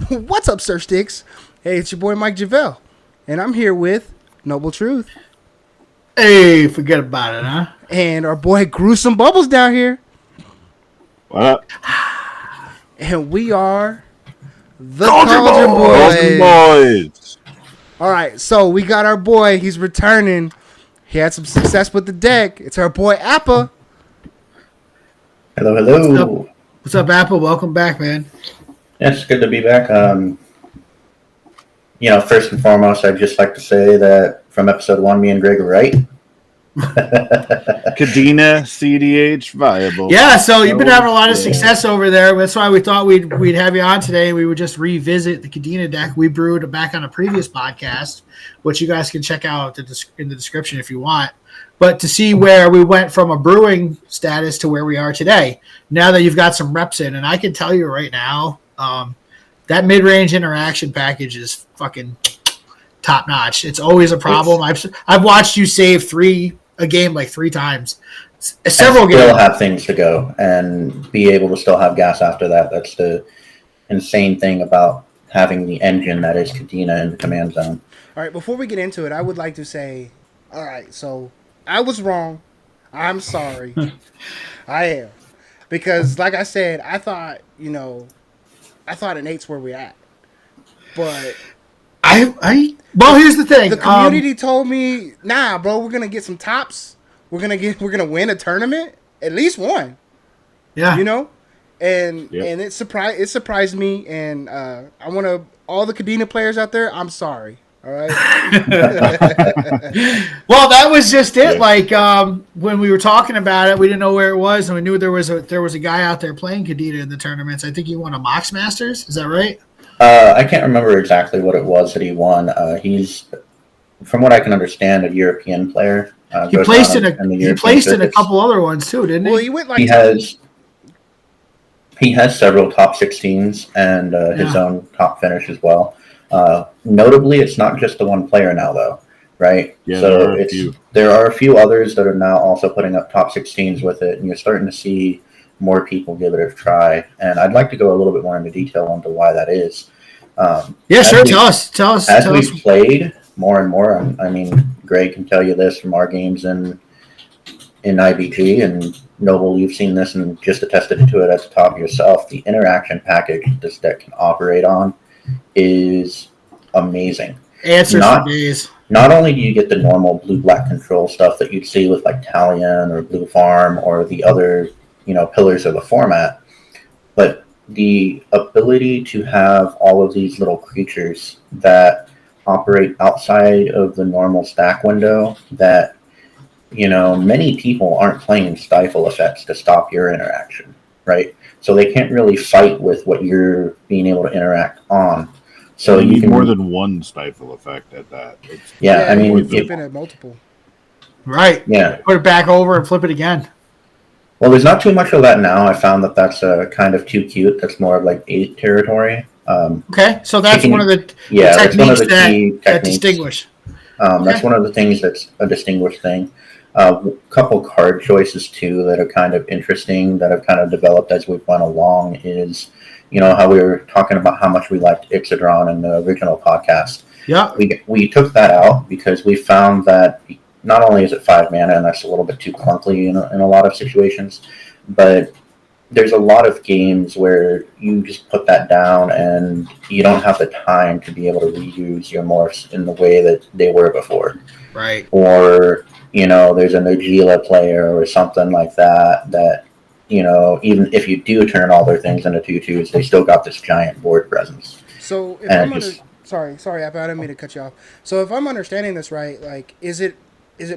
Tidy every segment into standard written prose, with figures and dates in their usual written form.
What's up, Sir Sticks? Hey, it's your boy Mike Javelle, and I'm here with Noble Truth. Hey, forget about it, huh? And our boy Gruesome Bubbles down here. What up? And we are the Cauldron Cauldron Boys. Boys. All right, so we got our boy. He's returning. He had some success with the deck. It's our boy Appa. Hello, hello. What's up, Apple? Welcome back, man. Yes, good to be back. First and foremost, I'd just like to say that from episode 1, me and Greg were right. Kadena, cEDH, viable. Yeah, so you've been having a lot of success over there. That's why we thought we'd have you on today. We would just revisit the Kadena deck we brewed back on a previous podcast, which you guys can check out in the description if you want. But to see where we went from a brewing status to where we are today, now that you've got some reps in. And I can tell you right now, that mid-range interaction package is fucking top-notch. It's always a problem. I've watched you save a game like 3 times. Several games. Still have things to go and be able to still have gas after that. That's the insane thing about having the engine that is Kadena in the command zone. All right, before we get into it, I would like to say, all right, so I was wrong. I'm sorry. I am. Because, like I said, I thought innate's where we're at. But well, here's the thing. The community told me, nah, bro, we're gonna get some tops. We're gonna win a tournament, at least one. Yeah. And it surprised me, and I want to all the Kadena players out there. I'm sorry. All right. Well, that was just it. Like when we were talking about it, we didn't know where it was, and we knew there was a guy out there playing Kadena in the tournaments. I think he won a Mox Masters. Is that right? I can't remember exactly what it was that he won. He's, from what I can understand, a European player. He placed in a couple other ones too, didn't he? Well, he went like he has several top 16s and his own top finish as well. Notably, it's not just the one player now, though, right? Yeah, so there are a few others that are now also putting up top 16s with it, and you're starting to see more people give it a try. And I'd like to go a little bit more into detail into why that is. Sure. Tell us. As we've played more and more, I mean, Greg can tell you this from our games in IBG, and Noble, you've seen this and just attested to it at the top yourself. The interaction package this deck can operate on is amazing. Answers for days. Not only do you get the normal blue-black control stuff that you'd see with like Talion or Blue Farm or the other, pillars of the format, but the ability to have all of these little creatures that operate outside of the normal stack window that, many people aren't playing stifle effects to stop your interaction, right? So they can't really fight with what you're being able to interact on. So you can more than one stifle effect at that. I mean, flipping at multiple. Right. Yeah. Put it back over and flip it again. Well, there's not too much of that now. I found that that's kind of too cute. That's more of like 8 territory. Okay, so that's one of the techniques that distinguish. That's one of the things that's a distinguished thing. Couple card choices too that are kind of interesting that have kind of developed as we've gone along is, how we were talking about how much we liked Ixodron in the original podcast. Yeah, we took that out because we found that not only is it 5 mana, and that's a little bit too clunky in a lot of situations, but there's a lot of games where you just put that down and you don't have the time to be able to reuse your morphs in the way that they were before. Right. Or, there's a Nogila player or something like that, even if you do turn all their things into 2/2s, they still got this giant board presence. So if I'm sorry, I didn't mean to cut you off. So if I'm understanding this right, like, is it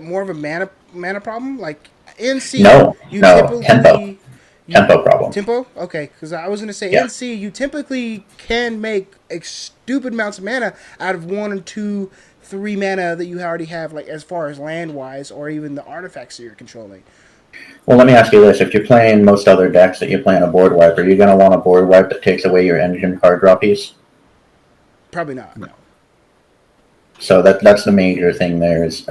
more of a mana problem? Like NC, tempo problem. Tempo? Okay, because I was going to say NC, you typically can make stupid amounts of mana out of 1 or 2, 3 mana that you already have, like as far as land wise, or even the artifacts that you're controlling. Well, let me ask you this: if you're playing most other decks that you're playing a board wipe, are you going to want a board wipe that takes away your engine card draw piece? Probably not. No. So that's the major thing there is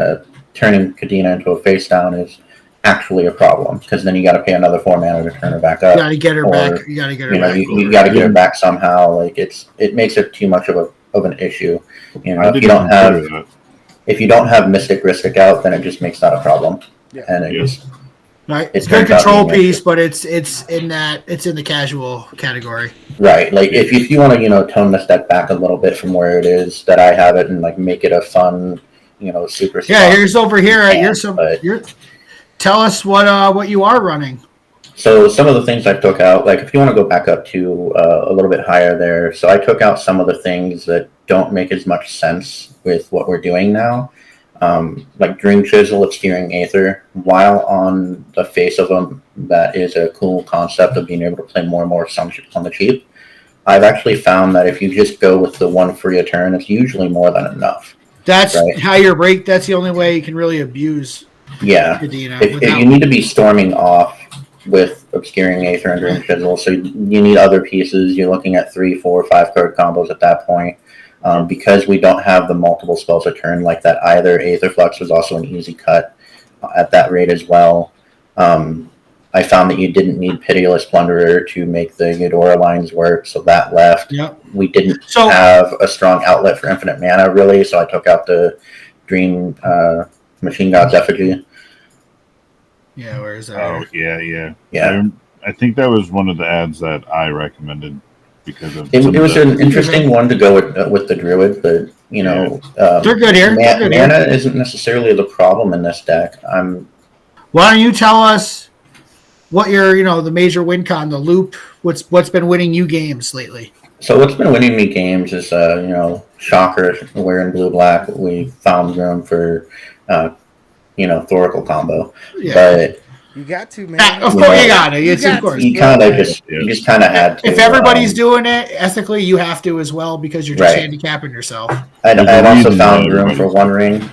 turning Kadena into a face down is actually a problem, because then you got to pay another 4 mana to turn her back up. You got to get her or, back. You got to get her You know, back. you got to get her back somehow. Like it makes it too much of an issue. You know, I didn't consider that. if you don't have Mystic Ristic out, then it just makes that a problem. Yeah. And it just Right, it it's a good turns out control being an piece, issue. but it's in the casual category. Right. Like if you want to, tone this deck back a little bit from where it is that I have it and like make it a fun, super Yeah, spot, here's over here. you can, but- Tell us what you are running. So some of the things I took out, like if you want to go back up to a little bit higher there, so I took out some of the things that don't make as much sense with what we're doing now. Like Dream Chisel, Obscuring Aether, while on the face of them, that is a cool concept of being able to play more and more on the cheap. I've actually found that if you just go with the one free a turn, it's usually more than enough. That's right? how you break. That's the only way you can really abuse. Yeah. Kadena, If you need to be storming off with Obscuring Aether and Dream Chisel, so you need other pieces. You're looking at 3, 4, 5 card combos at that point. Because we don't have the multiple spells a turn like that either. Aether Flux was also an easy cut at that rate as well. I found that you didn't need Pitiless Plunderer to make the Eudora lines work, so that left. Yep. We didn't have a strong outlet for infinite mana, really, so I took out the Dream Machine God's Effigy. Yeah, where is that? Oh, yeah. Yeah. I think that was one of the ads that I recommended because of it was an interesting one to go with the Druid, but they're good here. Mana isn't necessarily the problem in this deck. Why don't you tell us what your the major win con, the loop, what's been winning you games lately? So what's been winning me games is Shocker. We're in blue black. We found room for Thoracle combo, but. You got to, man. Of course, you got to. Of course. You just kind of had to. If everybody's doing it ethically, you have to as well because you're just handicapping yourself. I've also found room for One Ring.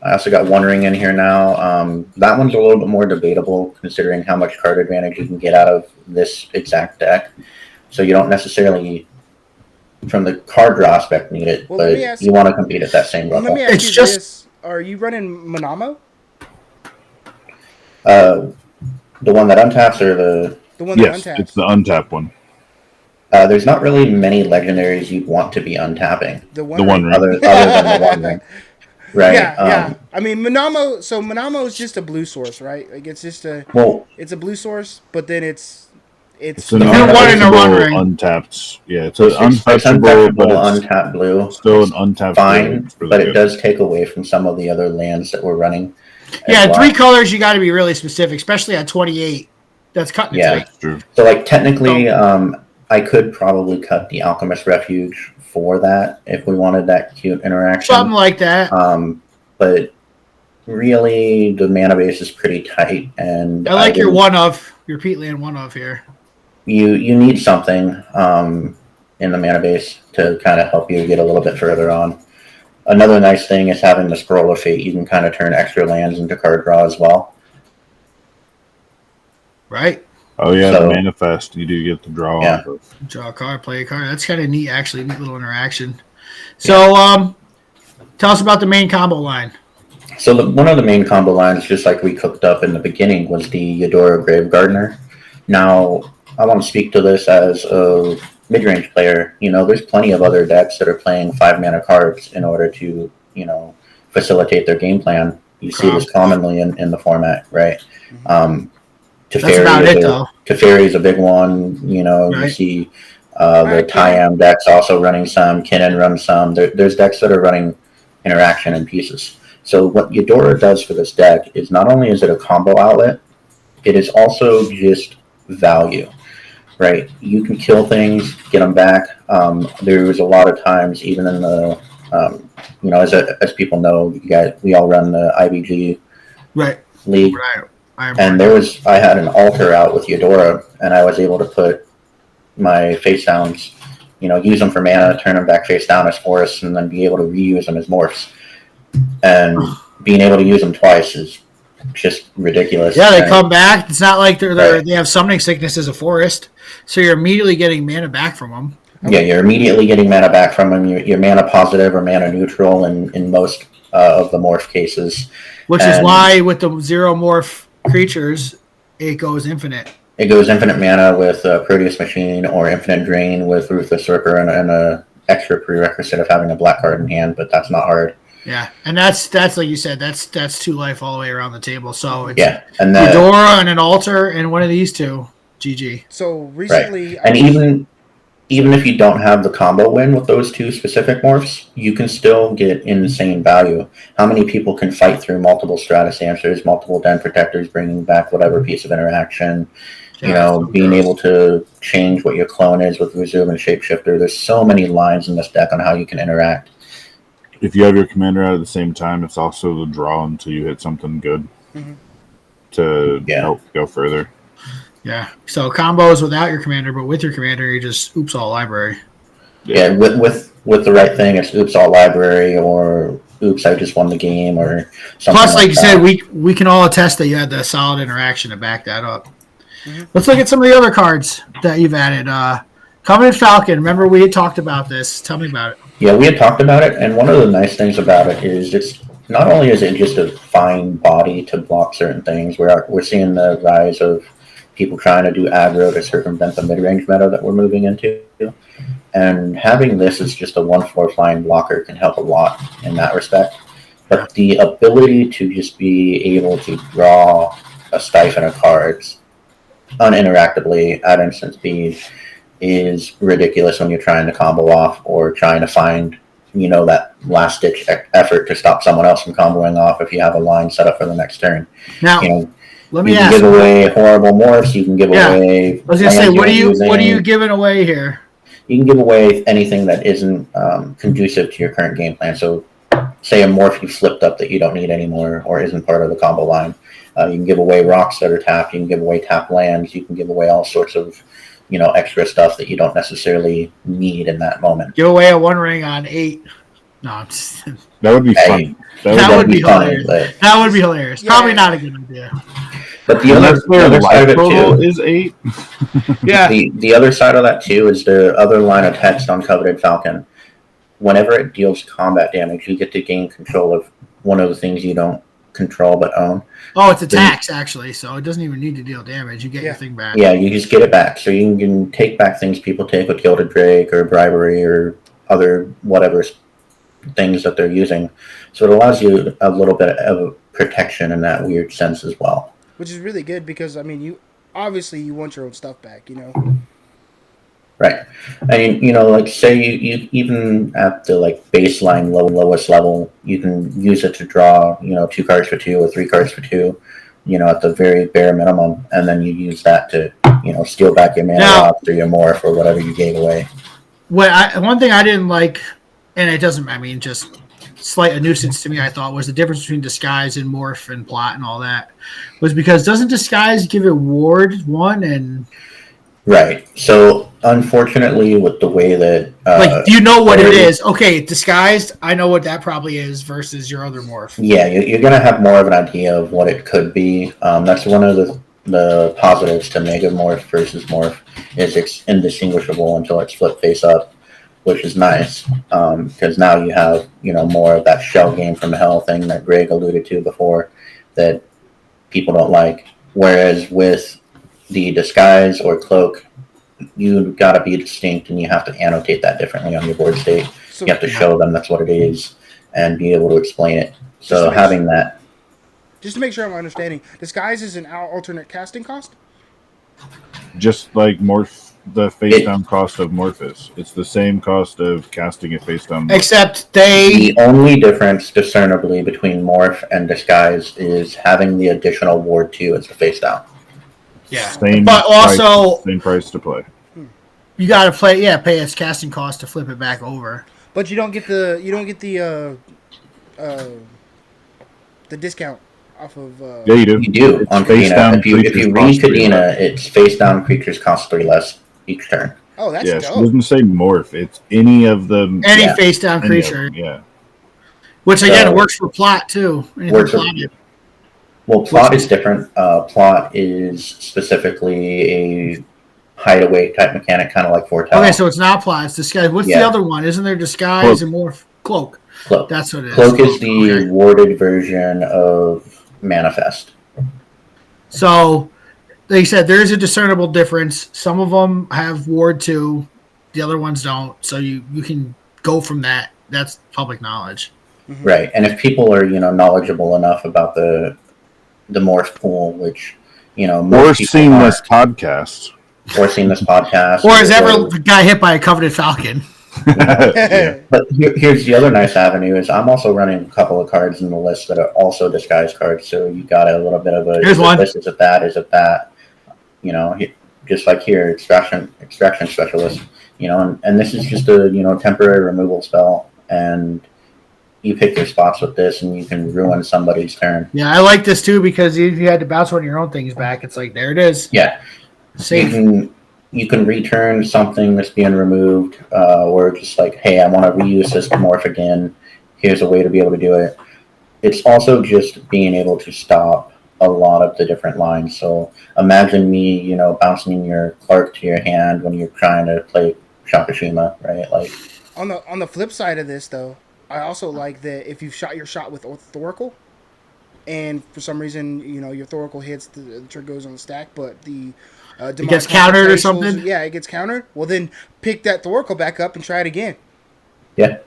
I also got One Ring in here now. That one's a little bit more debatable considering how much card advantage you can get out of this exact deck. So you don't necessarily, from the card draw aspect, need it, but you want to compete at that same level. Let me ask you this. Are you running Monamo? The one that untaps or the one that untaps? Yes, it's the untap one. There's not really many legendaries you'd want to be untapping. The One Ring. Other than the One Ring. Right. Yeah. I mean, Monamo is just a blue source, right? Like it's just it's a blue source, but then it's an untapped. Yeah, it's an untouchable, but it's untapped blue. Still an untapped. Fine, but it does take away from some of the other lands that we're running. Yeah, 3 colors, you got to be really specific, especially at 28. That's cutting it. That's true. So, technically, I could probably cut the Alchemist Refuge for that if we wanted that cute interaction. Something like that. But really, the mana base is pretty tight, and I like your Peat Land one of here. You need something in the mana base to kind of help you get a little bit further on. Another nice thing is having the Scroll of Fate. You can kind of turn extra lands into card draw as well. Right. Oh, yeah, the Manifest. You do get to draw. Yeah. Draw a card, play a card. That's kind of neat, actually. Neat little interaction. So, tell us about the main combo line. So, one of the main combo lines, just like we cooked up in the beginning, was the Eudora Grave Gardener. Now, I want to speak to this as a mid-range player. There's plenty of other decks that are playing 5-mana cards in order to, facilitate their game plan. You see this commonly in the format, right? Teferi is a big one. You see the Tyam decks also running some. Kinnan runs some. There's decks that are running interaction and pieces. So what Eudora does for this deck is not only is it a combo outlet, it is also just value. Right, you can kill things, get them back. There was a lot of times, even in the, as people know, we all run the IBG league, and I had an altar out with Eudora, and I was able to put my face downs, use them for mana, turn them back face down as forests, and then be able to reuse them as morphs. And being able to use them twice is just ridiculous. Yeah, they come back. It's not like they have summoning sickness as a forest, so you're immediately getting mana back from them. Yeah, you're immediately getting mana back from them. You're mana positive or mana neutral in most of the morph cases. Which is why with the zero morph creatures, it goes infinite. It goes infinite mana with Proteus Machine, or infinite drain with Ruthless Sorcerer, and a extra prerequisite of having a black card in hand, but that's not hard. Yeah, and that's like you said, that's 2 life all the way around the table. So it's and Eudora and an altar and one of these two. GG. So recently, and even if you don't have the combo win with those 2 specific morphs, you can still get insane value. How many people can fight through multiple Stratus Answers, multiple Den Protectors, bringing back whatever piece of interaction, being able to change what your clone is with Resume and Shapeshifter. There's so many lines in this deck on how you can interact. If you have your commander out at the same time, it's also the draw until you hit something good to help go further. Yeah. So combos without your commander, but with your commander, you just oops all library. Yeah, with the right thing, it's oops all library, or oops I just won the game, or something. Plus, like you said, we can all attest that you had the solid interaction to back that up. Let's look at some of the other cards that you've added. Covenant Falcon. Remember we had talked about this. Tell me about it. Yeah, we had talked about it, and one of the nice things about it is it's not only is it just a fine body to block certain things. We're seeing the rise of people trying to do aggro to circumvent the mid-range meta that we're moving into, and having this as just a 1/4 flying blocker can help a lot in that respect. But the ability to just be able to draw a stipend of cards uninteractably at instant speed is ridiculous when you're trying to combo off or trying to find, that last-ditch effort to stop someone else from comboing off if you have a line set up for the next turn. Now, let me you ask. You can give away horrible morphs. You can give away. I was gonna say, what are you giving away here? You can give away anything that isn't conducive to your current game plan. So, say a morph you flipped up that you don't need anymore or isn't part of the combo line. You can give away rocks that are tapped. You can give away tapped lands. You can give away all sorts of extra stuff that you don't necessarily need in that moment. Give away a 1 ring on 8. No, that would be fun. That would be hilarious. But, that would be hilarious. Probably not a good idea. But the other side of it too is 8. Yeah. The other side of that too is the other line of text on Coveted Falcon. Whenever it deals combat damage, you get to gain control of one of the things you don't control but own. Oh, it's attacks actually, so it doesn't even need to deal damage. You get your thing back. Yeah, you just get it back. So you can take back things people take with Gilded Drake or bribery or other whatever things that they're using. So it allows you a little bit of protection in that weird sense as well. Which is really good because, you want your own stuff back, Right. And, say you even at the, baseline lowest level, you can use it to draw, 2 cards for 2 or 3 cards for 2, at the very bare minimum. And then you use that to, steal back your mana rocks or your morph or whatever you gave away. One thing I didn't like, and it doesn't, just slight a nuisance to me, I thought, was the difference between disguise and morph and plot and all that. Was because doesn't disguise give it ward 1 and... Right. So, unfortunately, with the way that... do you know what it is? Okay, disguised, I know what that probably is versus your other morph. Yeah, you're going to have more of an idea of what it could be. That's one of the positives to Mega Morph versus Morph, is it's indistinguishable until it's flipped face up, which is nice, because now you have, more of that shell game from hell thing that Greg alluded to before that people don't like. Whereas with the disguise or cloak, you've got to be distinct and you have to annotate that differently on your board state. So, you have to show them that's what it is and be able to explain it. So having that. Just to make sure I'm understanding, disguise is an alternate casting cost? Just like morph, the face down cost of Morphus. It's the same cost of casting it face down. Except the only difference discernibly between morph and disguise is having the additional ward 2 as the face down. Yeah, but also same price to play. You got to pay its casting cost to flip it back over. But you don't get the discount off of. Yeah, you do. You do on Kadena. If you read Kadena, it's face down creatures cost 3 less each turn. Oh, that's dope. It doesn't say morph. It's any of them. Any face down creature. Yeah. Which again works for plot too. Well, plot is different. Plot is specifically a hideaway type mechanic, kind of like Foretell. Okay, so it's not plot, it's disguise. What's the other one? Isn't there disguise and morph? Cloak. That's what it is. Cloak is the warded version of Manifest. So they said there is a discernible difference. Some of them have Ward 2, the other ones don't. So you can go from that. That's public knowledge. Mm-hmm. Right. And if people are, knowledgeable enough about the morph pool, which, Or seen this podcast. Or seen this podcast. Or has ever got hit by a coveted falcon. Yeah. But here's the other nice avenue is I'm also running a couple of cards in the list that are also disguise cards. So you got a little bit of a Here's one. Is it that? Is it that? Just like here, extraction specialist. And this is just a temporary removal spell, and you pick your spots with this, and you can ruin somebody's turn. Yeah, I like this too because if you had to bounce one of your own things back, it's like there it is. Yeah, safe. You can return something that's being removed, or just like, hey, I want to reuse this morph again. Here's a way to be able to do it. It's also just being able to stop a lot of the different lines. So imagine me, bouncing your Clark to your hand when you're trying to play Shakashima, right? Like on the flip side of this, though, I also like that if you've shot your shot with Thoracle, and for some reason, your Thoracle hits, the trigger goes on the stack, but the it gets countered or something? Yeah, it gets countered. Well, then pick that Thoracle back up and try it again. Yeah.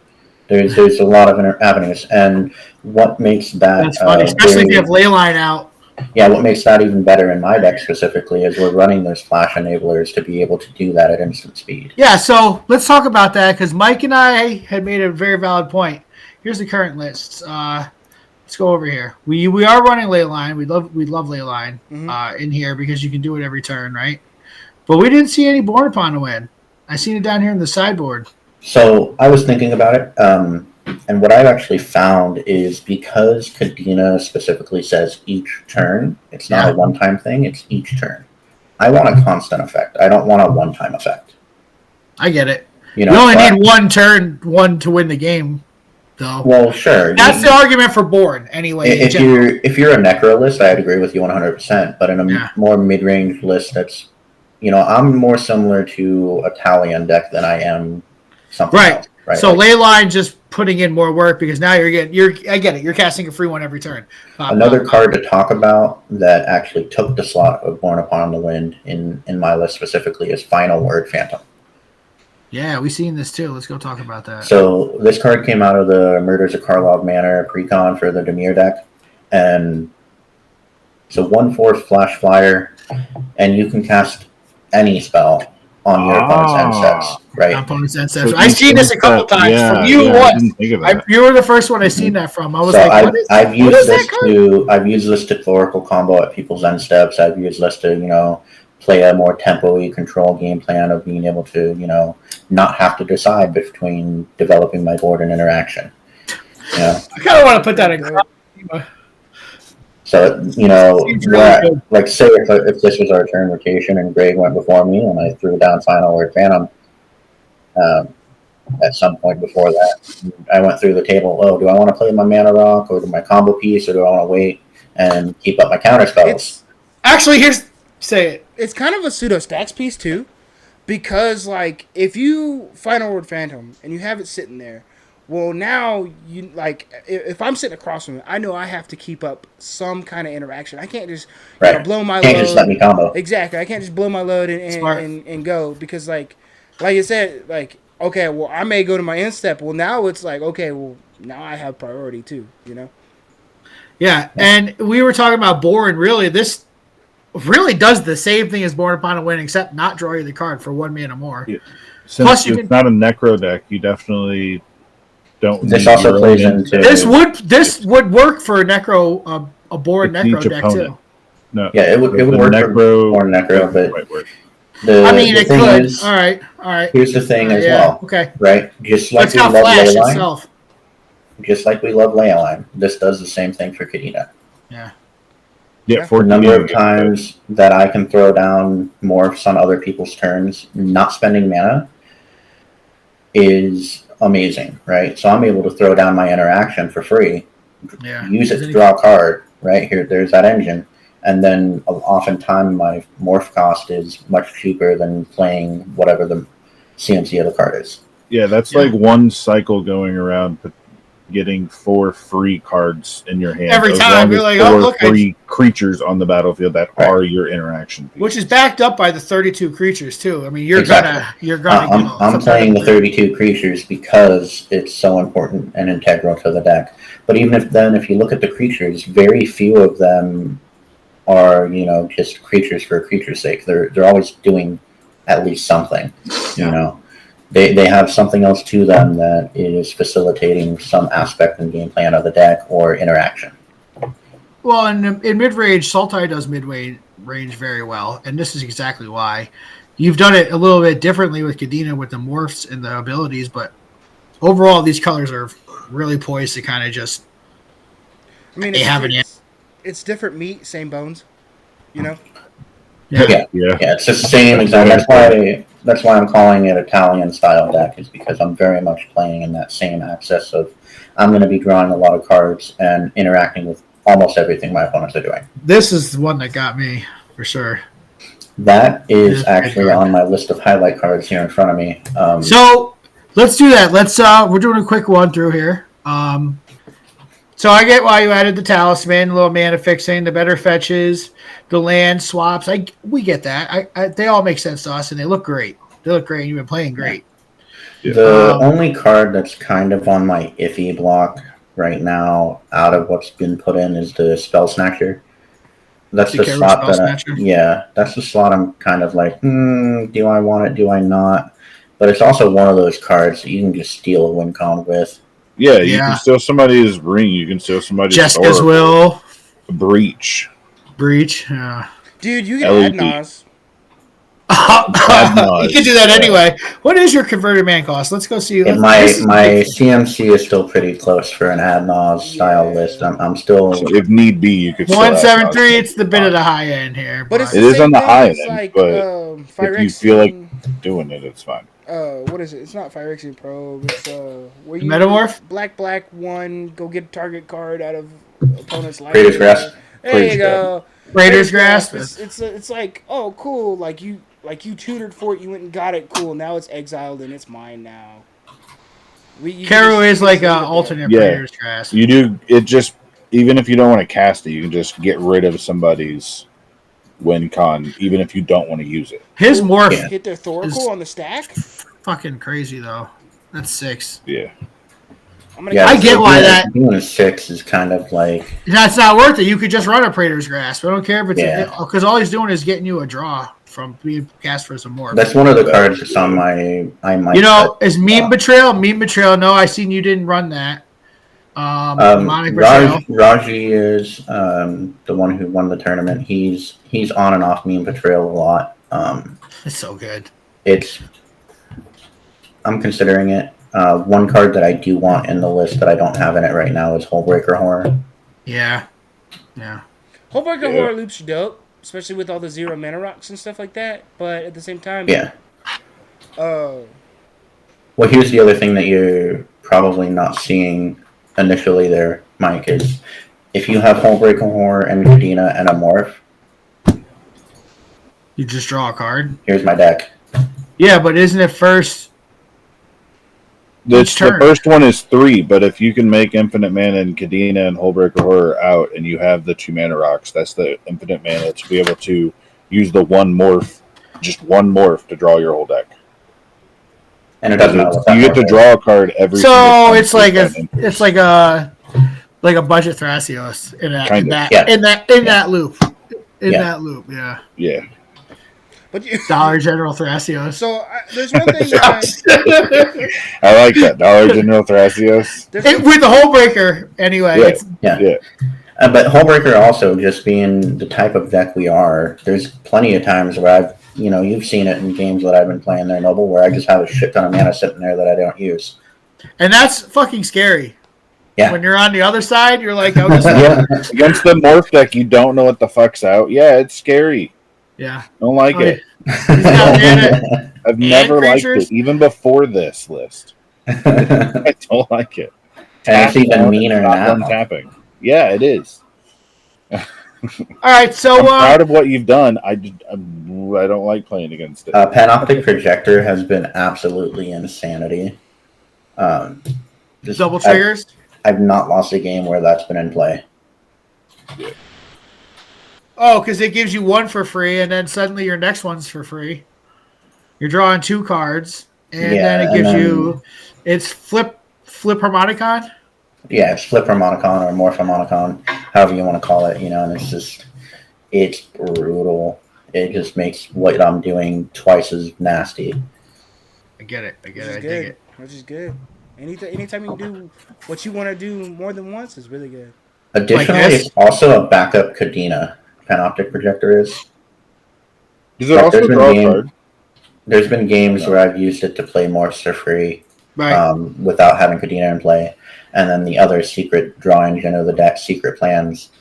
There's a lot of avenues. And what makes that... That's funny, especially if you have Leyline out. Yeah, what makes that even better in my deck specifically is we're running those flash enablers to be able to do that at instant speed. Yeah, so let's talk about that because Mike and I had made a very valid point. Here's the current lists. Let's go over here. We are running Leyline. We love Leyline in here because you can do it every turn, right? But we didn't see any Born Upon a win. I seen it down here in the sideboard. So I was thinking about it, and what I've actually found is because Kadena specifically says each turn, it's not a one-time thing, it's each turn. I want a constant effect. I don't want a one-time effect. I get it. You only need one to win the game, though. Well, sure. That's the argument for Born, anyway. If you're a Necro list, I'd agree with you 100%. But in a more mid-range list, that's I'm more similar to a Talion deck than I am something else. Right. So Leyline just putting in more work because now I get it. You're casting a free one every turn. Another card to talk about that actually took the slot of Born Upon the Wind in my list specifically is Final Word Phantom. Yeah, we've seen this too. Let's go talk about that. So this card came out of the Murders of Karlov Manor precon for the Dimir deck, and it's a 1/4 flash flyer, and you can cast any spell on your opponent's end steps, right? Opponent's end steps. I've seen this a couple times from you. You were the first one I seen that from. I was I've used this to Thoracle combo at people's end steps. I've used this to play a more tempo-y control game plan of being able to not have to decide between developing my board and interaction. I kind of want to put that in. So, like say if this was our turn rotation and Greg went before me and I threw down Final Word Phantom at some point before that, I went through the table, do I want to play my Mana Rock or my combo piece or do I want to wait and keep up my counter spells? Say it. It's kind of a pseudo stacks piece too, because like if you Final Word Phantom and you have it sitting there, well now you if I'm sitting across from it, I know I have to keep up some kind of interaction. I can't just blow my load. Can't just let me combo. Exactly, I can't just blow my load and go because like you said okay, well I may go to my end step. Well now it's okay, well now I have priority too. Yeah, and we were talking about Born. Really, this really does the same thing as Born Upon a Win, except not draw you the card for 1 mana more. Yeah. Since it's not a Necro deck, you definitely don't. This also plays into this would work for a Necro a Born Necro deck too. No, it would work for Born Necro, but it could. All right. Here's the thing as well. Okay. Right, just like we love Leyline. Just like we love Leyline, this does the same thing for Kadena. Yeah. Yeah, for the number of times that I can throw down morphs on other people's turns, not spending mana, is amazing, right? So I'm able to throw down my interaction for free, use it to draw a card, right? Here, there's that engine. And then oftentimes my morph cost is much cheaper than playing whatever the CMC of the card is. Yeah, that's like one cycle going around, getting 4 free cards in your hand Every as time. long You're as like, 4 oh, look, free creatures on the battlefield that are your interaction pieces. which is backed up by the 32 creatures too. I mean, you're Exactly. gonna I'm playing the 32 creatures because it's so important and integral to the deck. But even if you look at the creatures, very few of them are just creatures for a creature's sake. They're always doing at least something. They have something else to them that is facilitating some aspect in gameplay of the deck or interaction. Well, in mid-range, Sultai does mid-range very well, and this is exactly why. You've done it a little bit differently with Kadena with the morphs and the abilities, but overall, these colors are really poised to kind of just. I mean, it's different meat, same bones. Yeah. Yeah. It's the same exact. That's why I'm calling it Italian style deck, is because I'm very much playing in that same axis of I'm going to be drawing a lot of cards and interacting with almost everything my opponents are doing. This is the one that got me for sure. That is actually on my list of highlight cards here in front of me. So let's do that. We're doing a quick run through here. So I get why you added the talisman, a little mana fixing, the better fetches, the land swaps. We get that. They all make sense to us, and they look great. You've been playing great. The only card that's kind of on my iffy block right now, out of what's been put in, is the Spell Snatcher. That's the slot that's the slot I'm kind of like, do I want it? Do I not? But it's also one of those cards that you can just steal a win con with. Yeah, you can steal somebody's ring. You can steal somebody's Jessica's will. Breach. Yeah. Dude, you can add Nas. You can do that anyway. What is your converted man cost? Let's go see. My CMC is still pretty close for an ad nos style list. I'm still. So if need be, you could. 173. It's the bit of the high end here, but it's it is on the high end. Like, but if you feel like doing it, it's fine. What is it? It's not Phyrexian Probe. It's where you Metamorph. Black 1. Go get a target card out of opponent's life. Raider's Grasp. There you go. Raider's Grasp. It's like, oh cool, like you tutored for it, you went and got it, cool. Now it's exiled and it's mine now. Karu is like an alternate Raider's Grasp. You do it just even if you don't want to cast it, you can just get rid of somebody's win con, even if you don't want to use it. His morph hit their Thoracle on the stack. Fucking crazy though. That's 6. Yeah. I get why that doing a 6 is kind of like that's not worth it. You could just run a Praetor's Grasp. I don't care if it's because all he's doing is getting you a draw from being cast for some more. That's one of the cards that's on my. I might. Is meme betrayal? Meme betrayal. No, I seen you didn't run that. Raji is the one who won the tournament. He's on and off meme betrayal a lot. It's so good. I'm considering it. One card that I do want in the list that I don't have in it right now is Hullbreaker Horror. Yeah. Hullbreaker Horror loops are dope, especially with all the 0 mana rocks and stuff like that. But at the same time, well, here's the other thing that you're probably not seeing initially there, Mike, is if you have Hullbreaker Horror and Kadena and a morph, you just draw a card. Here's my deck. Yeah, but isn't it first? The first one is 3, but if you can make Infinite Mana and Kadena and Hullbreaker Horror out, and you have the 2 mana rocks, that's the Infinite Mana to be able to use the one morph to draw your whole deck. And it doesn't matter. You get to draw a card every. So it's like a budget Thrasios in that loop. That loop, yeah. Yeah. But Dollar General Thrasios. So there's one thing I like that Dollar General Thrasios with the Hullbreaker anyway. Yeah. But Hullbreaker also just being the type of deck we are. There's plenty of times where you've seen it in games that I've been playing there, Noble, where I just have a shit ton of mana sitting there that I don't use, and that's fucking scary. Yeah. When you're on the other side, you're like, against the morph deck, you don't know what the fuck's out. Yeah, it's scary. Yeah. Don't like it. I've never liked it, even before this list. I don't like it. And it's even meaner now. Tapping. Yeah, it is. All right, so I'm proud of what you've done. I don't like playing against it. Panoptic Projector has been absolutely insanity. Double triggers? I've not lost a game where that's been in play. Oh, because it gives you one for free, and then suddenly your next one's for free. You're drawing 2 cards, and then it gives you it's flip harmonicon. Yeah, it's flip harmonicon or morph harmonicon, however you want to call it. And it's brutal. It just makes what I'm doing twice as nasty. I get it. I dig it. Which is good. Anytime you can do what you want to do more than once is really good. Additionally, it's also a backup Kadena. Panoptic projector is. Does it also draw a card? There's been games where I've used it to play morphs for free, without having Kadena in play, and then the other secret drawings, the deck secret plans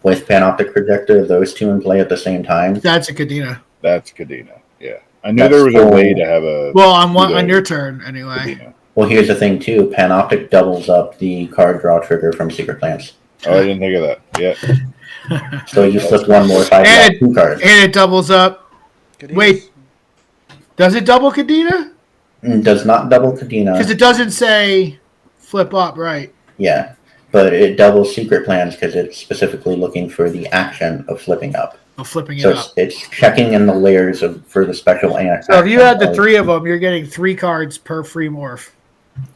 with Panoptic projector. Those two in play at the same time. That's a Kadena. That's Kadena. Yeah, I knew there was a way to have a. Well, on your turn anyway. Kadena. Well, here's the thing too. Panoptic doubles up the card draw trigger from secret plans. Oh, I didn't think of that. Yeah. So you flip one more, 2 cards. And it doubles up. Kadena's. Wait, does it double Kadena? It does not double Kadena. Because it doesn't say flip up, right? Yeah, but it doubles secret plans because it's specifically looking for the action of flipping up. Flipping it So up. it's checking in the layers for the special action. So if you had the 3 of them, you're getting 3 cards per free morph.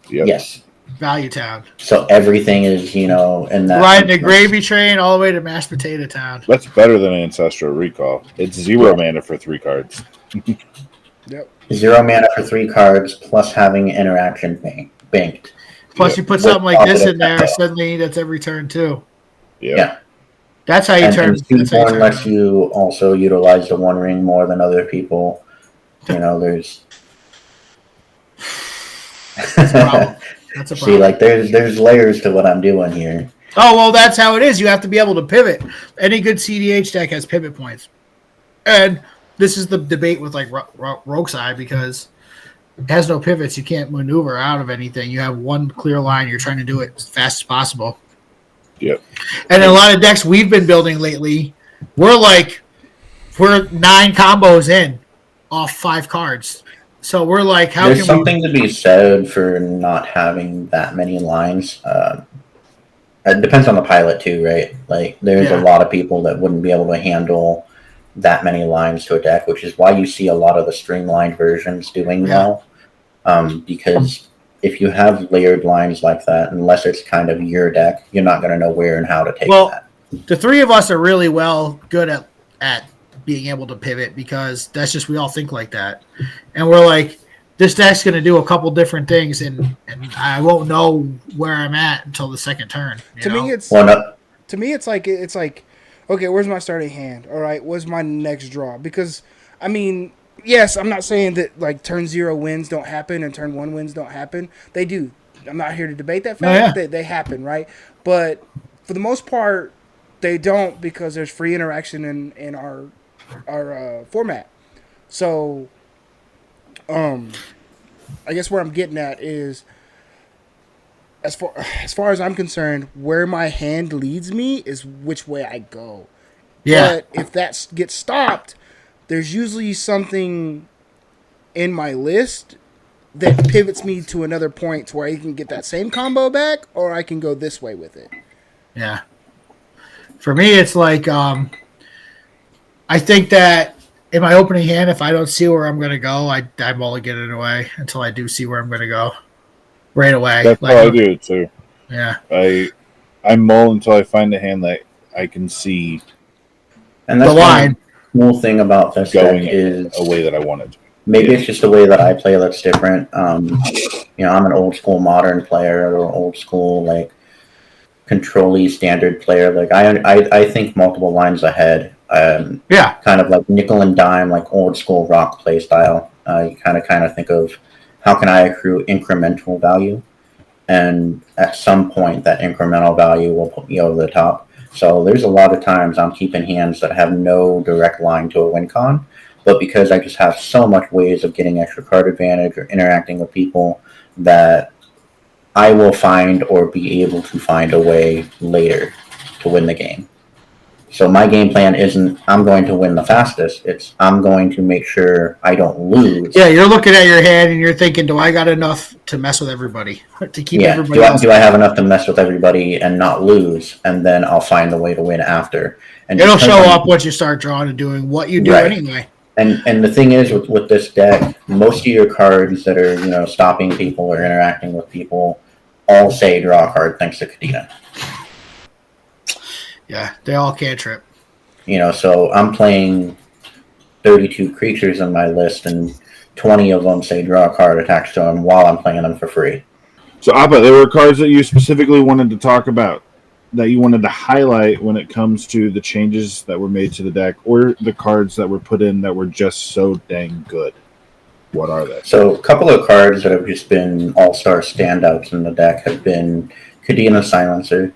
Yep. Yes. Value Town. So everything is, in that. Riding the gravy train all the way to Mashed Potato Town. That's better than Ancestral Recall. It's 0 mana for 3 cards. Yep. 0 mana for 3 cards plus having interaction banked. Plus you put something like this in there, suddenly that's every turn too. Yeah. That's how you turn. And Reborn lets you also utilize the One Ring more than other people. There's. That's a problem. See, there's layers to what I'm doing here. Oh, well, that's how it is. You have to be able to pivot. Any good cEDH deck has pivot points. And this is the debate with Rogue's Eye, because it has no pivots. You can't maneuver out of anything. You have one clear line. You're trying to do it as fast as possible. Yep. And in a lot of decks we've been building lately, we're 9 combos in off 5 cards. So we're like, there's something to be said for not having that many lines. It depends on the pilot too, right? There's a lot of people that wouldn't be able to handle that many lines to a deck, which is why you see a lot of the streamlined versions doing well. Because if you have layered lines like that, unless it's kind of your deck, you're not going to know where and how to take that. The 3 of us are really good at being able to pivot, because that's just, we all think like that. And we're like, this deck's going to do a couple different things, and I won't know where I'm at until the second turn. To me, it's like, okay, where's my starting hand? All right, what's my next draw? Because, I mean, yes, I'm not saying that turn 0 wins don't happen and turn 1 wins don't happen. They do. I'm not here to debate that fact. They happen, right? But for the most part, they don't, because there's free interaction in our format. So, I guess where I'm getting at is, as far as I'm concerned, where my hand leads me is which way I go. Yeah. But if that gets stopped, there's usually something in my list that pivots me to another point to where I can get that same combo back, or I can go this way with it. Yeah. For me, it's like, I think that in my opening hand, if I don't see where I'm going to go, I mulligan it away until I do see where I'm going to go right away. That's how I do it too. Yeah. I mull until I find a hand that I can see. And that's the line. Cool thing about this going deck is a way that I wanted to. Maybe it's just a way that I play that's different. I'm an old school modern player, or old school control-y standard player. I think multiple lines ahead. Kind of like nickel and dime, old school rock play style. You kind of think of how can I accrue incremental value, and at some point that incremental value will put me over the top. So there's a lot of times I'm keeping hands that have no direct line to a win con, but because I just have so much ways of getting extra card advantage or interacting with people, that I will find or be able to find a way later to win the game. So my game plan isn't I'm going to win the fastest. It's I'm going to make sure I don't lose. Yeah, you're looking at your hand and you're thinking, do I got enough to mess with everybody? To keep everybody else? Do I have enough to mess with everybody and not lose? And then I'll find the way to win after. And it'll show up once you start drawing and doing what you do anyway. And the thing is with this deck, most of your cards that are, stopping people or interacting with people all say draw a card thanks to Kadena. Yeah, they all cantrip. So I'm playing 32 creatures on my list, and 20 of them say draw a card attached to them while I'm playing them for free. So, Appa, there were cards that you specifically wanted to talk about, that you wanted to highlight when it comes to the changes that were made to the deck, or the cards that were put in that were just so dang good. What are they? So a couple of cards that have just been all-star standouts in the deck have been Kadena Silencer.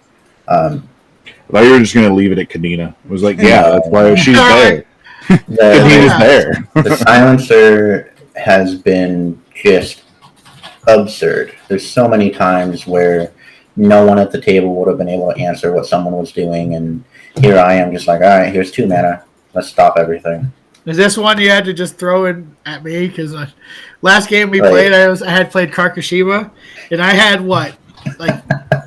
I thought you were just going to leave it at Kadena. It was like, yeah, that's why she's there. Kadena's there. The Silencer has been just absurd. There's so many times where no one at the table would have been able to answer what someone was doing, and here I am just like, all right, here's 2 mana. Let's stop everything. Is this one you had to just throw in at me? Because last game we played, I had played Karkashima, and I had,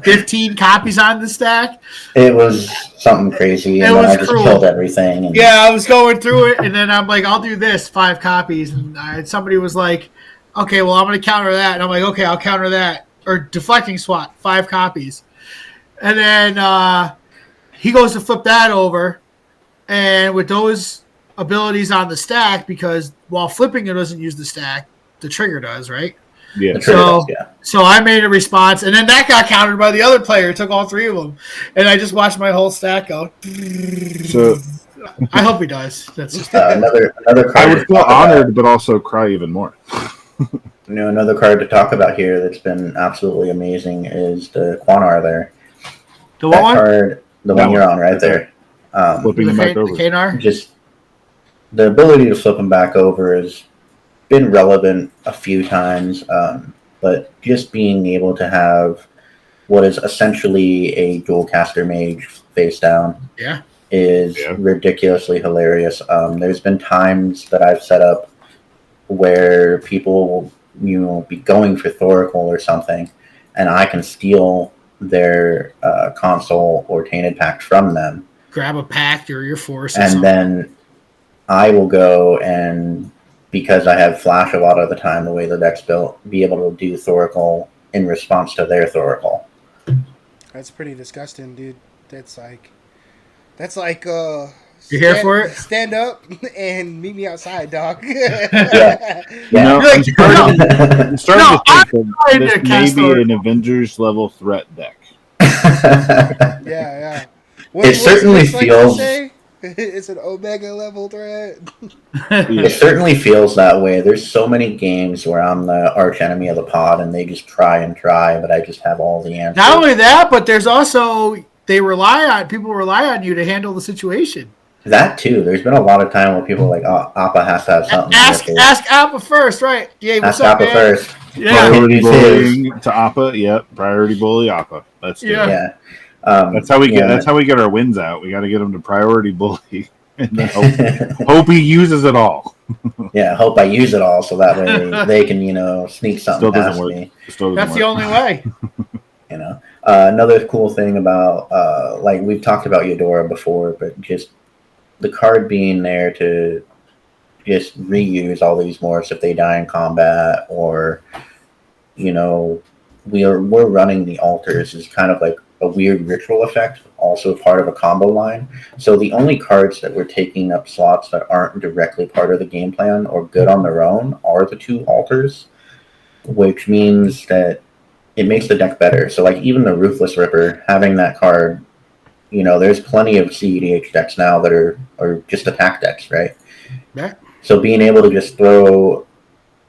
15 copies on the stack? It was something crazy, and then I just killed everything. And yeah, I was going through it, and then I'm like, I'll do this, 5 copies. And somebody was like, okay, well, I'm going to counter that. And I'm like, okay, I'll counter that. Or deflecting swat, 5 copies. And then he goes to flip that over, and with those abilities on the stack, because while flipping it doesn't use the stack, the trigger does, right? Yeah. So I made a response, and then that got countered by the other player. It took all 3 of them, and I just watched my whole stack go. So I hope he does. That's just another card. I would feel honored, but also cry even more. Another card to talk about here that's been absolutely amazing is the Quanar there. The what one? Card, the one you're on right there. Flipping them back over. Kanar? Just the ability to flip them back over has been relevant a few times, but just being able to have what is essentially a dual caster mage face down is ridiculously hilarious. There's been times that I've set up where people will be going for Thoracle or something, and I can steal their console or Tainted Pact from them. Grab a pact or your force, and then I will go and, because I have Flash a lot of the time, the way the deck's built, be able to do Thoracle in response to their Thoracle. That's pretty disgusting, dude. That's like you here for it? Stand up and meet me outside, dog. Yeah. I'm starting to think that this may be an Avengers level threat deck. Yeah. It certainly feels. It's an Omega level threat. It certainly feels that way. There's so many games where I'm the arch enemy of the pod, and they just try, but I just have all the answers. Not only that, but there's also people rely on you to handle the situation. That too. There's been a lot of time where people are like, "Oh, Appa has to have something." Ask Appa first, right? Yeah, what's ask up, Appa man? first. Yeah. Priority bullying to Appa. Yep. Priority bully Appa. Let's do it. Yeah. That's how we get. That's how we get our wins out. We got to get them to priority bully, and then hope he uses it all. Yeah, hope I use it all, so that way they can, sneak something past me. That's the only way. Another cool thing about, we've talked about Eudora before, but just the card being there to just reuse all these morphs if they die in combat, or we're running the altars is kind of like a weird ritual effect, also part of a combo line. So the only cards that we're taking up slots that aren't directly part of the game plan or good on their own are the 2 altars, which means that it makes the deck better. So even the Ruthless Ripper, having that card, there's plenty of cEDH decks now that are just attack decks, right? Yeah. So being able to just throw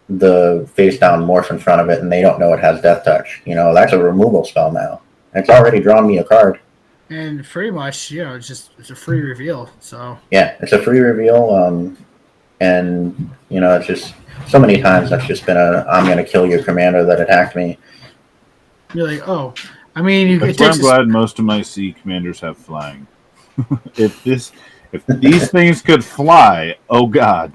the face down morph in front of it and they don't know it has Death Touch, that's a removal spell now. It's already drawn me a card. And pretty much, it's a free reveal. So yeah, it's a free reveal. And it's just so many times that's just been I'm going to kill your commander that attacked me. You're like, oh, I mean, I'm glad most of my C commanders have flying. if these things could fly, oh god.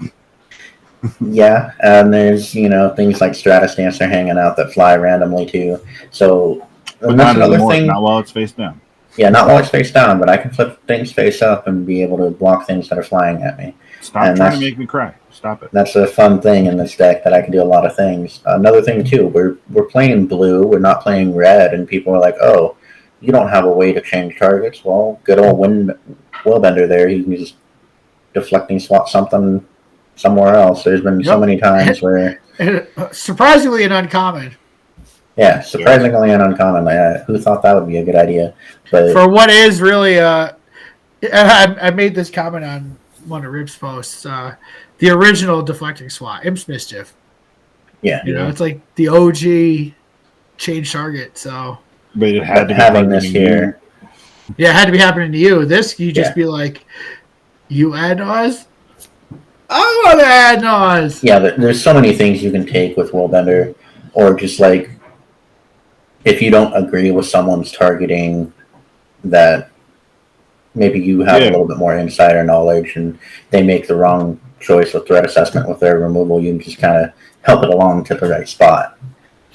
Yeah, and there's things like Stratus Dancer hanging out that fly randomly too. So But and that's not another anymore. thing. Not while it's face down. Yeah, not while it's face down, but I can flip things face up and be able to block things that are flying at me. Stop And trying to make me cry. Stop it. That's a fun thing in this deck that I can do a lot of things. Another thing too, we're playing blue, we're not playing red, and people are like, "Oh, you don't have a way to change targets." Well, good old Willbender there, you can just deflecting swap something somewhere else. There's been so many times where surprisingly an uncommon. Yeah, surprisingly an uncommon. Who thought that would be a good idea? But for what is really, I made this comment on one of Rip's posts. The original deflecting swat, Imp's Mischief. Yeah, it's like the OG change target. So, but it had to be having this here. Yeah, it had to be happening to you. This you just be like, you add noise. I want to add noise. Yeah, there's so many things you can take with Willbender, or just like if you don't agree with someone's targeting, that maybe you have a little bit more insider knowledge and they make the wrong choice with threat assessment with their removal, you can just kind of help it along to the right spot.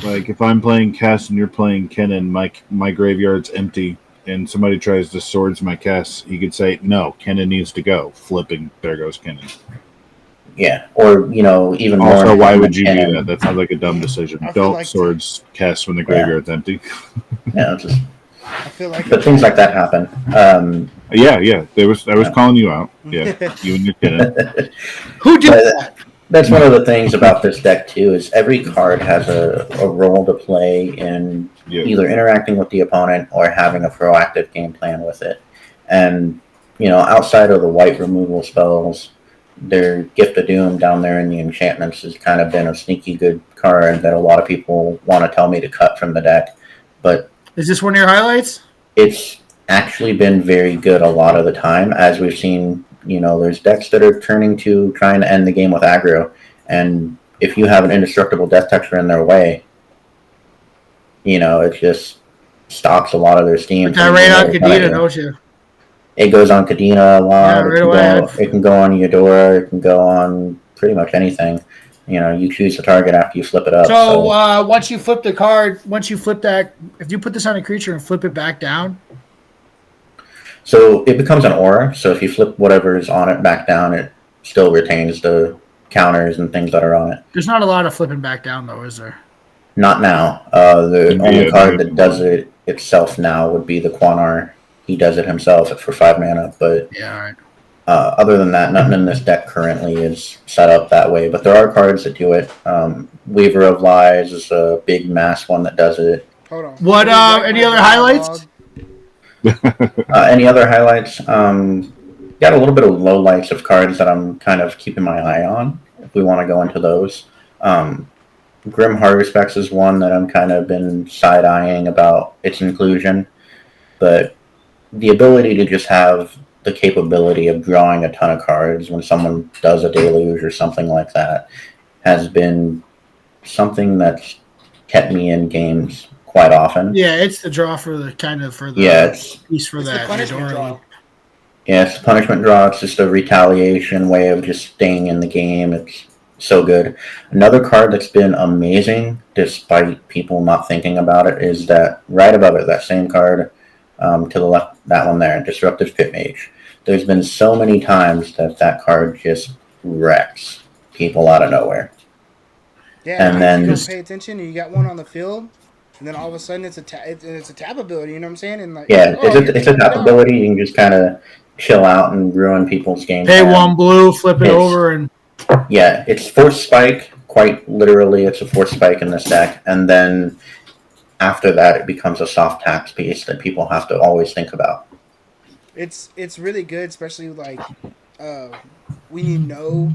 Like if I'm playing Cass and you're playing Kennen, my graveyard's empty, and somebody tries to swords my Cass, you could say, no, Kennen needs to go. Flipping, there goes Kennen. Yeah, or even more. Also, why would you do that? That sounds like a dumb decision. Don't like swords Cass when the graveyard's empty. Yeah, I feel like but things like that happen. Yeah. I was calling you out. Yeah, you and your Kennen. Who did that? That's one of the things about this deck too, is every card has a role to play in either interacting with the opponent or having a proactive game plan with it. And outside of the white removal spells, their Gift of Doom down there in the enchantments has kind of been a sneaky good card that a lot of people want to tell me to cut from the deck. But is this one of your highlights? It's actually been very good a lot of the time, as we've seen. There's decks that are turning to trying to end the game with aggro, and if you have an indestructible death toucher in their way, it just stops a lot of their steam. Put that right on Kadena, don't you? It goes on Kadena a lot. Yeah, right away. It can go on Eudora. It can go on pretty much anything. You choose the target after you flip it up. So once you flip the card, once you flip that, if you put this on a creature and flip it back down. So it becomes an aura. So if you flip whatever is on it back down, it still retains the counters and things that are on it. There's not a lot of flipping back down, though, is there? Not now. The only card that does it itself now would be the Quanar. He does it himself for 5 mana. But yeah, all right. Other than that, nothing in this deck currently is set up that way. But there are cards that do it. Weaver of Lies is a big mass one that does it. Hold on. What? Any other highlights? Any other highlights? Got a little bit of lowlights of cards that I'm kind of keeping my eye on, if we want to go into those. Grim Harvespex is one that I'm kind of been side-eyeing about its inclusion. But the ability to just have the capability of drawing a ton of cards when someone does a deluge or something like that has been something that's kept me in games quite often. Yeah, it's the draw for the piece for that. Punishment draw. Yeah, it's a punishment draw. It's just a retaliation way of just staying in the game. It's so good. Another card that's been amazing, despite people not thinking about it, is that right above it, that same card to the left, that one there, Disruptive Pit Mage. There's been so many times that card just wrecks people out of nowhere. Yeah, and then you don't pay attention, and you got one on the field, and then all of a sudden it's a tap ability. You know what I'm saying? And it's a tap ability. You can just kind of chill out and ruin people's game. Pay 1 blue, flip it over, and yeah, it's Force Spike. Quite literally, it's a Force Spike in this deck, and then after that, it becomes a soft tax piece that people have to always think about. It's really good, especially like when you know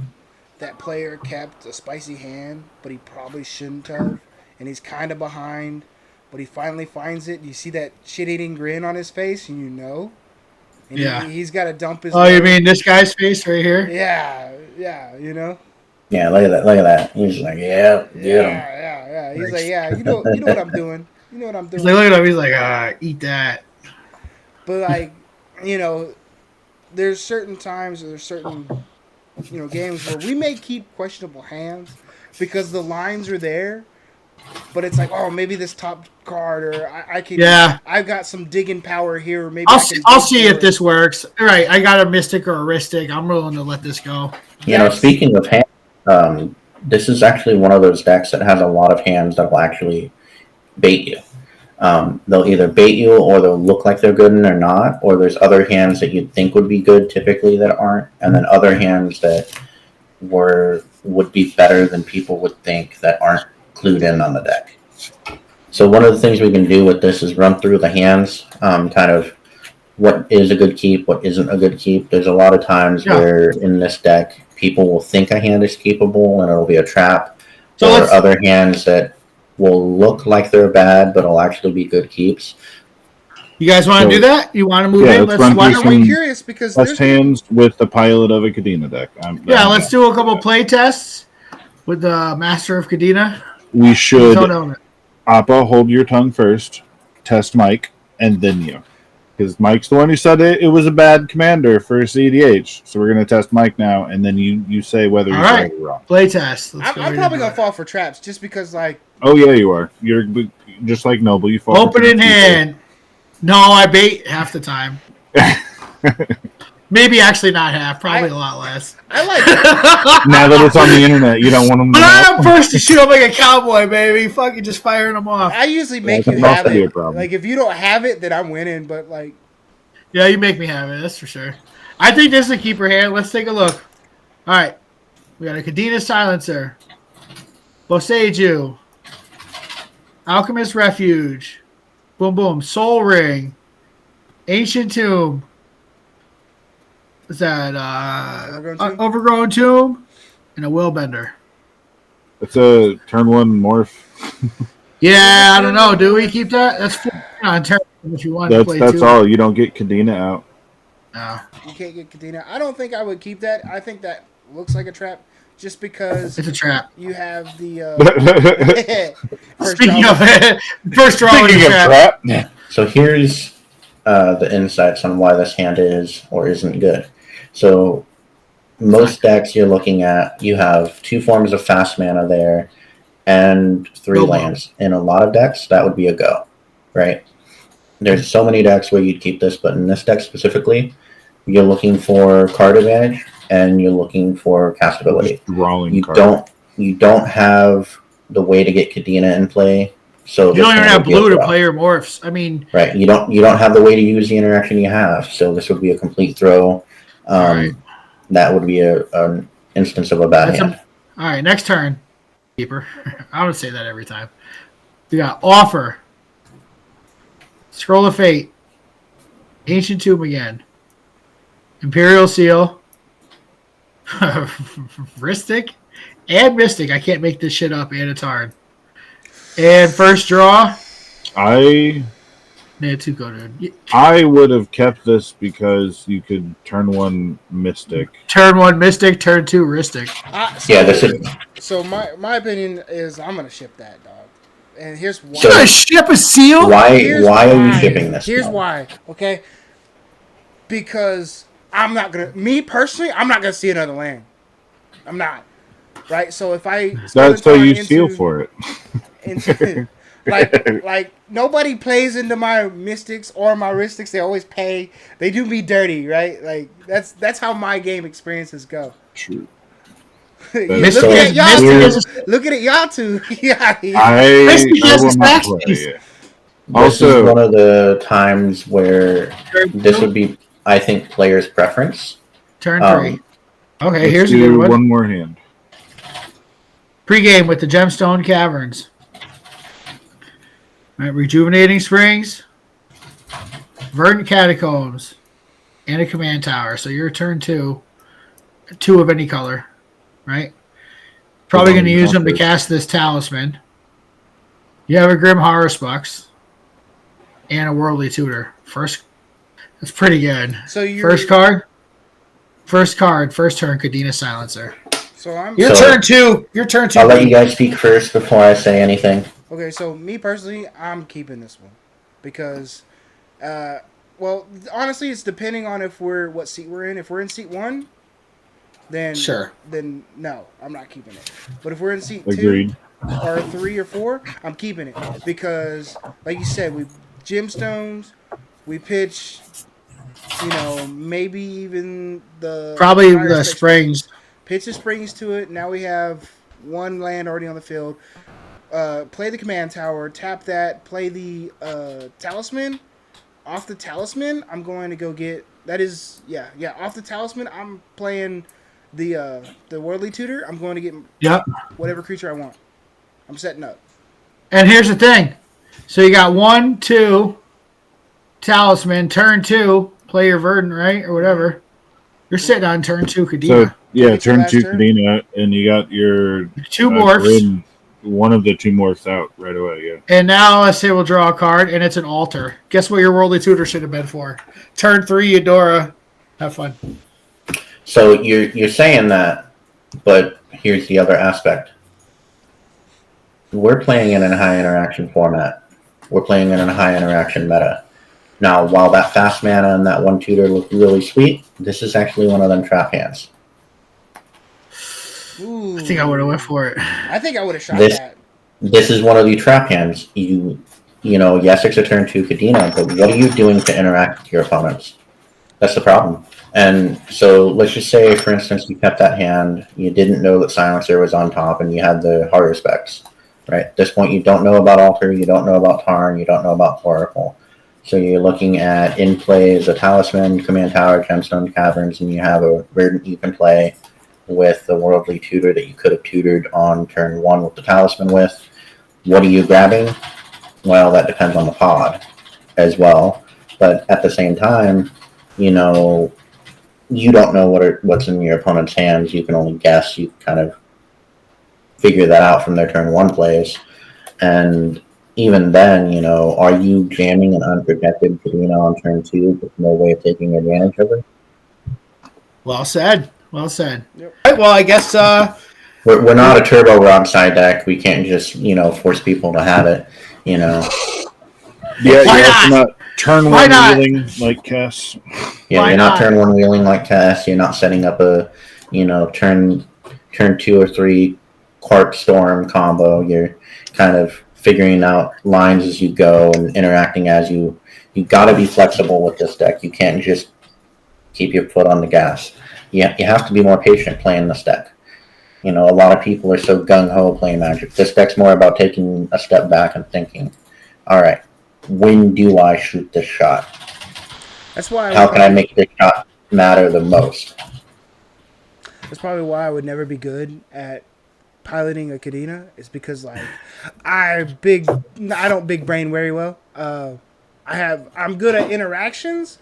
that player kept a spicy hand, but he probably shouldn't have, and he's kind of behind, but he finally finds it. You see that shit-eating grin on his face, and you know. And yeah, he's got to dump his. Oh, you mean this guy's face right here? Yeah, you know. Yeah, look at that. He's like, yeah, yeah. He's like, yeah, you know what I'm doing. You know what I'm doing. He's like, look at him. He's like, eat that. But like, there's certain times, or there's certain games where we may keep questionable hands because the lines are there, but it's like, oh, maybe this top card, or I can. Yeah. I've got some digging power here. Or maybe I'll see if this works. All right, I got a mystic or a ristic. I'm willing to let this go. Speaking of hands, this is actually one of those decks that has a lot of hands that will actually bait you. They'll either bait you, or they'll look like they're good and they're not, or there's other hands that you'd think would be good typically that aren't, and then other hands that would be better than people would think that aren't clued in on the deck. So one of the things we can do with this is run through the hands, kind of what is a good keep, what isn't a good keep. There's a lot of times where in this deck people will think a hand is keepable and it'll be a trap, or other hands that will look like they're bad but will actually be good keeps. You guys want to do that? You want to move in? I'm curious because there's hands with the pilot of a Kadena deck. Let's do a couple play tests with the Master of Kadena. We should. Appa, hold your tongue first. Test Mike, and then you. Because Mike's the one who said it was a bad commander for cEDH. So we're going to test Mike now, and then you say whether you're right or wrong. Play test. I'm probably going to fall for traps just because, like... Oh, yeah, you are. You're just like Noble. You fall Open in hand. No, I bait half the time. Maybe actually not half. Probably a lot less. I like it. Now that it's on the internet, you don't want them to know. I'm first to shoot them like a cowboy, baby. Fucking just firing them off. I usually make you have it. Like, if you don't have it, then I'm winning. But, like... Yeah, you make me have it. That's for sure. I think this is a keeper hand. Let's take a look. All right. We got a Kadena Silencer. Boseiju. Alchemist Refuge. Boom, boom. Soul Ring. Ancient Tomb. What's that? Overgrown Tomb. And a Willbender. It's a turn 1 morph. Yeah, I don't know. Do we keep that? That's on turn if you want to play That's all. You don't get Kadena out. No. You can't get Kadena. I don't think I would keep that. I think that looks like a trap just because... It's a trap. You have the... Speaking of it, first draw is a trap. Yeah. So here's the insights on why this hand is or isn't good. So most decks you're looking at, you have 2 forms of fast mana there and 3 lands. In a lot of decks, that would be a go, right? There's so many decks where you'd keep this, but in this deck specifically, you're looking for card advantage and you're looking for castability. You don't have the way to get Kadena in play. So you don't even have blue to play your morphs. I mean, right? You don't have the way to use the interaction you have. So this would be a complete throw. That would be an instance of a bad hand. All right, next turn, keeper. I would say that every time. We got Offer, Scroll of Fate, Ancient Tomb again, Imperial Seal, Ristic, and Mystic. I can't make this shit up, and it's hard. And first draw. I would have kept this because you could turn 1 Mystic. Turn 1 Mystic, turn 2 Ristic. So my opinion is I'm gonna ship that, dog. And here's why. You're gonna ship a seal? Why are you shipping this? Here's why. Okay. Because I'm not gonna see another land. I'm not. Right? So if I that's why you seal for it. like nobody plays into my mystics or my ristics. They always pay. They do me dirty, right? Like that's how my game experiences go. True. Look at y'all two. Yeah. Also, this is one of the times where this would be, I think, players' preference. Turn 3. Okay, here's a good one. One more hand. Pre-game with the Gemstone Caverns. All right, Rejuvenating Springs, Verdant Catacombs, and a Command Tower. So you're turn 2 of any color, right? Probably going to use them to cast this Talisman. You have a Grim Horrorspux and a Worldly Tutor. That's pretty good. So first turn, Kadena Silencer. So turn 2. Your turn 2. I'll let you guys speak first before I say anything. Okay, so me personally, I'm keeping this one because Well, honestly, it's depending on what seat we're in. If we're in seat 1, then Sure. then no, I'm not keeping it. But if we're in seat 2 Agreed. or 3 or 4, I'm keeping it because, like you said, we gemstones, we pitch, maybe even the Probably higher the spec springs. Pitch the springs to it. Now we have 1 land already on the field. Play the command tower, tap that, play the talisman. Off the talisman, I'm going to go get off the talisman, I'm playing the worldly tutor. I'm going to get whatever creature I want. I'm setting up. And here's the thing. So you got 1, 2, talisman, turn 2, play your verdant, right? Or whatever. You're sitting on turn 2 Kadena. So yeah, turn 2 turn. Kadena, and you got your 2 morphs. One of the 2 morphs out right away, yeah. And now let's say we'll draw a card, and it's an altar. Guess what your worldly tutor should have been for? Turn 3, Eudora. Have fun. So you're saying that, but here's the other aspect. We're playing in a high interaction format. We're playing in a high interaction meta. Now, while that fast mana and that 1 tutor look really sweet, this is actually one of them trap hands. Ooh. I think I would have went for it. I think I would have shot that. This is one of the trap hands. Yes, it's a turn 2 Kadena, but what are you doing to interact with your opponents? That's the problem. And so let's just say, for instance, you kept that hand, you didn't know that Silencer was on top, and you had the harder specs. Right? At this point, you don't know about Altar, you don't know about Tarn, you don't know about Oracle. So you're looking at in play the Talisman, Command Tower, Gemstone Caverns, and you have a verdant you can play with the Worldly Tutor that you could have tutored on turn 1 with the Talisman with. What are you grabbing? Well, that depends on the pod as well. But at the same time, you don't know what's in your opponent's hands. You can only guess. You kind of figure that out from their turn 1 plays. And even then, are you jamming an unprotected Kadena on turn 2 with no way of taking advantage of it? Well said. Well said. Yep. All right, well, I guess we're not a turbo rod side deck. We can't just force people to have it. Yeah, Why you're also not? not turn Why 1 not? wheeling like Cass. Yeah, Why you're not not? turn 1 wheeling like Cass. You're not setting up a turn 2 or 3 Quark Storm combo. You're kind of figuring out lines as you go and interacting as you. You got to be flexible with this deck. You can't just keep your foot on the gas. You have to be more patient playing this deck. A lot of people are so gung-ho playing Magic. This deck's more about taking a step back and thinking, all right, when do I shoot this shot? That's why. How can I make this shot matter the most? That's probably why I would never be good at piloting a Kadena. Is because I don't big brain very well. I'm good at interactions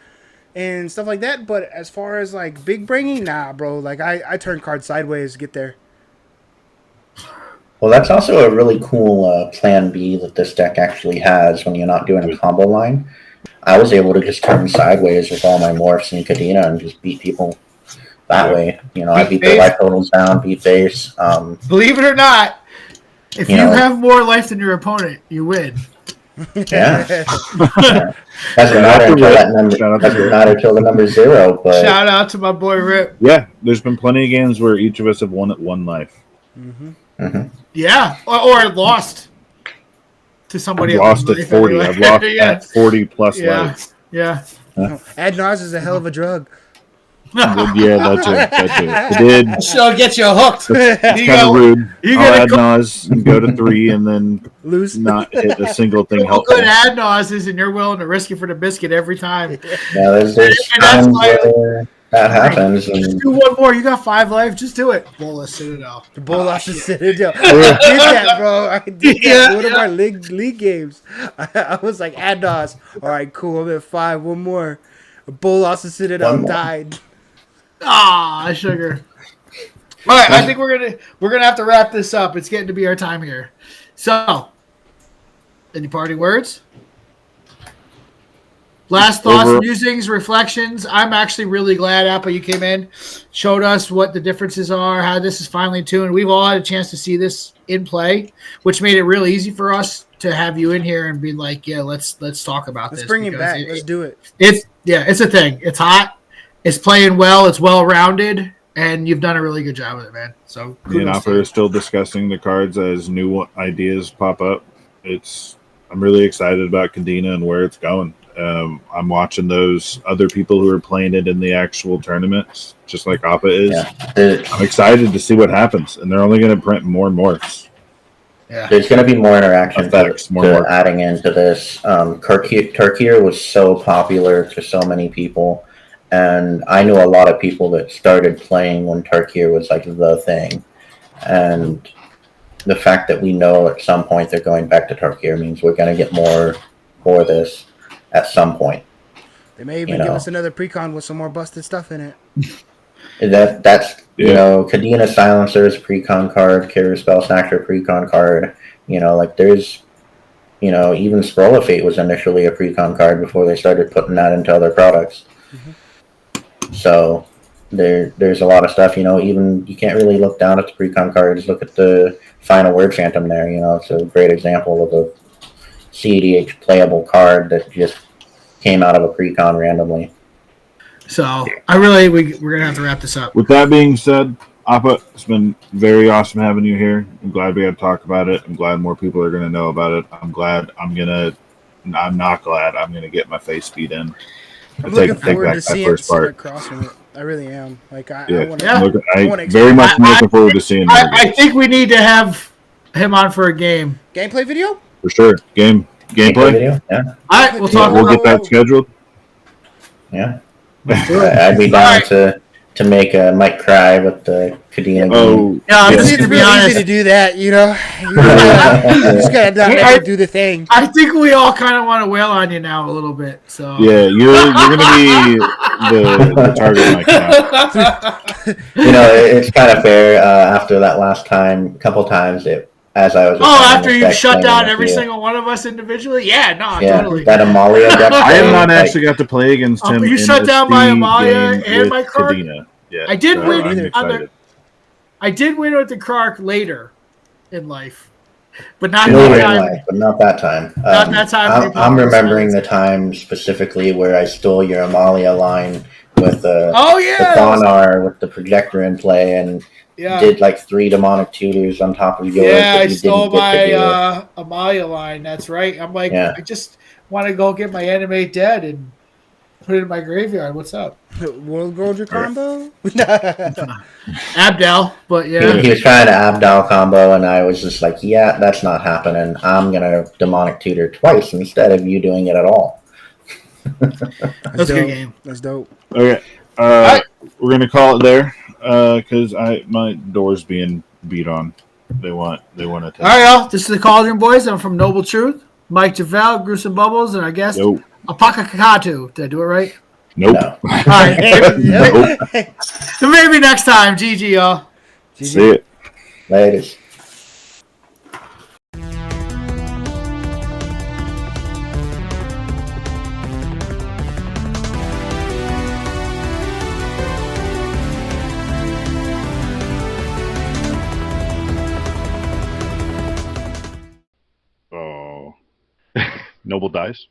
and stuff like that, but as far as big braining, nah, bro. I turn cards sideways to get there. Well, that's also a really cool plan B that this deck actually has when you're not doing a combo line. I was able to just turn sideways with all my morphs and Kadena and just beat people that way. I beat their life totals down, beat base. Believe it or not, if you have more life than your opponent, you win. Yeah. Doesn't matter until the number's 0. But shout out to my boy Rip. Yeah, there's been plenty of games where each of us have won at 1 life. Mm-hmm. Mm-hmm. Yeah, or lost to somebody else. Lost at 40. I've lost at 40 plus life. Yeah. Adnaz is a hell of a drug. Yeah, that's it. It did. She'll get you hooked. It's kind of rude. I'll add Nas and go to 3 and then lose, not hit a single thing helpful. Good ad Nas and you're willing to risk it for the biscuit every time. Yeah, there's times where that happens. Just do one more. You got 5 life. Just do it. Bolas Citadel. The Bolas Citadel. I did that, bro. I did that. One of our league games. I was like, Adnos. All right, cool. I'm at 5. One more. Bolas Citadel died. Ah, sugar. All right, I think we're gonna have to wrap this up. It's getting to be our time here. So, any parting words? Last thoughts, musings, reflections. I'm actually really glad, Apple, you came in, showed us what the differences are, how this is finely tuned. We've all had a chance to see this in play, which made it real easy for us to have you in here and be like, yeah, let's talk about Let's this. bring him because back. Let's do it. It's a thing. It's hot. It's playing well. It's well rounded, and you've done a really good job with it, man. So Me and kudos Alpha to you. are still discussing the cards as new ideas pop up. I'm really excited about Kadena and where it's going. I'm watching those other people who are playing it in the actual tournaments, just like Appa is. Yeah. I'm excited to see what happens, and they're only going to print more morphs. Yeah. There's going to be more interaction Effects, more to morphs. adding into this. Tarkir was so popular to so many people, and I knew a lot of people that started playing when Tarkir was like the thing. And the fact that we know at some point they're going back to Tarkir means we're going to get more for this at some point. They may even give us another precon with some more busted stuff in it. That's Kadena Silencer's precon card, Kira Spell Snatcher precon card. There's even Scroll of Fate was initially a precon card before they started putting that into other products. Mm-hmm. So there's a lot of stuff. Even you can't really look down at the precon cards. Look at the Final Word Phantom there. It's a great example of a cEDH playable card that just came out of a precon randomly. So we're gonna have to wrap this up. With that being said, Appa, it's been very awesome having you here. I'm glad we had to talk about it. I'm glad more people are going to know about it. I'm not glad I'm going to get my face beat in. I'm looking forward to seeing it across from it. I really am. Like I want to. Very much looking forward to seeing. I think we need to have him on for a game. Gameplay video? For sure. Gameplay video? Yeah. All right, we'll talk. We'll get that scheduled. Yeah. I'd be down to make Mike cry with the Kadena. Oh, yeah, it's really easy to do that, You just gotta do the thing. I think we all kind of want to wail on you now a little bit. So yeah, you're gonna be the target, Mike. Now. It's kind of fair. After that last time, a couple times, as I was. After you shut down every single one of us individually? Yeah, totally. That Amalia deck. I have not actually got to play against him. You shut down my Amalia and my Kark? Yeah, I did win. I did win with the Kark later in life, but not that time. But not that time. Not that time. I'm remembering the time specifically where I stole your Amalia line with the Bonar with the projector in play and did like 3 demonic tutors on top of yours. Yeah, I stole my Amalia line. That's right. I'm like, I just want to go get my animate dead and put it in my graveyard. What's up? World Golger combo? Abdel, but yeah. He was trying to Abdel combo, and I was just like, yeah, that's not happening. I'm going to demonic tutor twice instead of you doing it at all. That's a good game. That's dope. Okay. We're going to call it there because my door's being beat on. They want to All right, y'all. This is the Cauldron Boys. I'm from Noble Truth. Mike Javelle, Gruesome Bubbles, and our guest, Apaka Kakatu. Did I do it right? Nope. No. All right. So maybe next time. GG, y'all. See it. Ladies. Oh. Noble dies.